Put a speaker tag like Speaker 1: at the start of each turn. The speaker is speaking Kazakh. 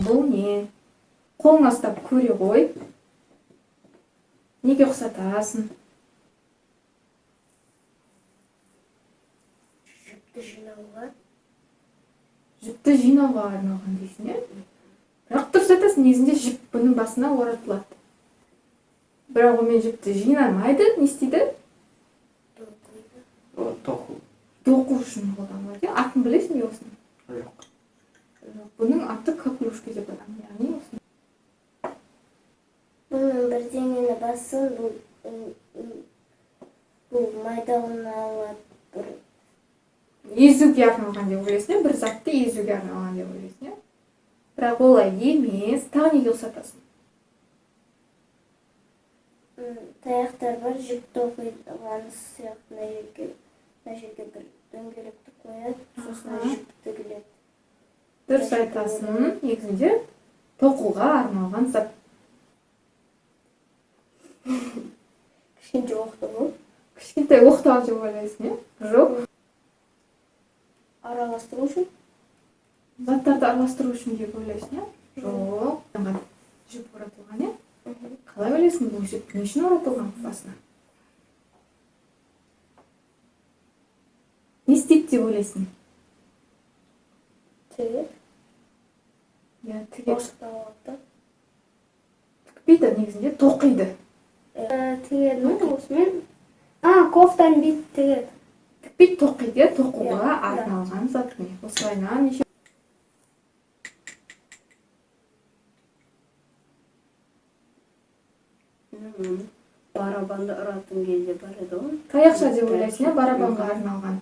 Speaker 1: Бұл не? Қолыңа ұстап көре ғой. Неге ұқсатасың?
Speaker 2: Жүкті жинауға.
Speaker 1: Жүкті жинауға арналған дейсің, е? Бірақ дұрыс айтасың, негізінде жүк бұның басына оратылады. Бірақ онымен жүкті жинамайды, не істейді?
Speaker 3: Тоқу.
Speaker 1: Тоқу үшін қолданылады. Атын білесің бе осыны?
Speaker 3: Жоқ.
Speaker 1: Бұның аты коклюшка деп аталады. Яғни осыны.
Speaker 2: Бұның бірдеңені бассын, бұл майдалына алады бір.
Speaker 1: Езуге арналған деп ойлайсың, бір затты езуге арналған деп ойлайсың. Бірақ олай емес, тағы неге ұқсатасың?
Speaker 2: Таяқтар бар, жүк тоқиған сияқты мына жерге бір дөңгелекті қояды, сосын жүк тігіледі.
Speaker 1: Дұрыс айтасың, негізінде тоқуға арналған зат.
Speaker 2: Кішкентай оқты бұл.
Speaker 1: Кішкентай оқтау деп ойлайсың, е? Жоқ.
Speaker 2: Араластыру үшін.
Speaker 1: Заттарды араластыру үшін деп ойлайсың, е? Жоқ. Жүк оратылған, е? Қалай ойлайсың, бұл жүк не үшін оратылған басына? Не істейді деп ойлайсың?
Speaker 2: Тігеді.
Speaker 1: Я тігеді.
Speaker 2: Босықты алады.
Speaker 1: Тікпейді, негізінде тоқиды.
Speaker 2: Тігеді ме осымен? Кофтаны бүйтіп тігеді.
Speaker 1: Тікпейді, тоқиды, тоқуға арналған зат не? Осылайынан неше?
Speaker 2: Барабанды ұратын кезде бар еді ғой.
Speaker 1: Таяқша деп ойлайсың, барабанға арналған.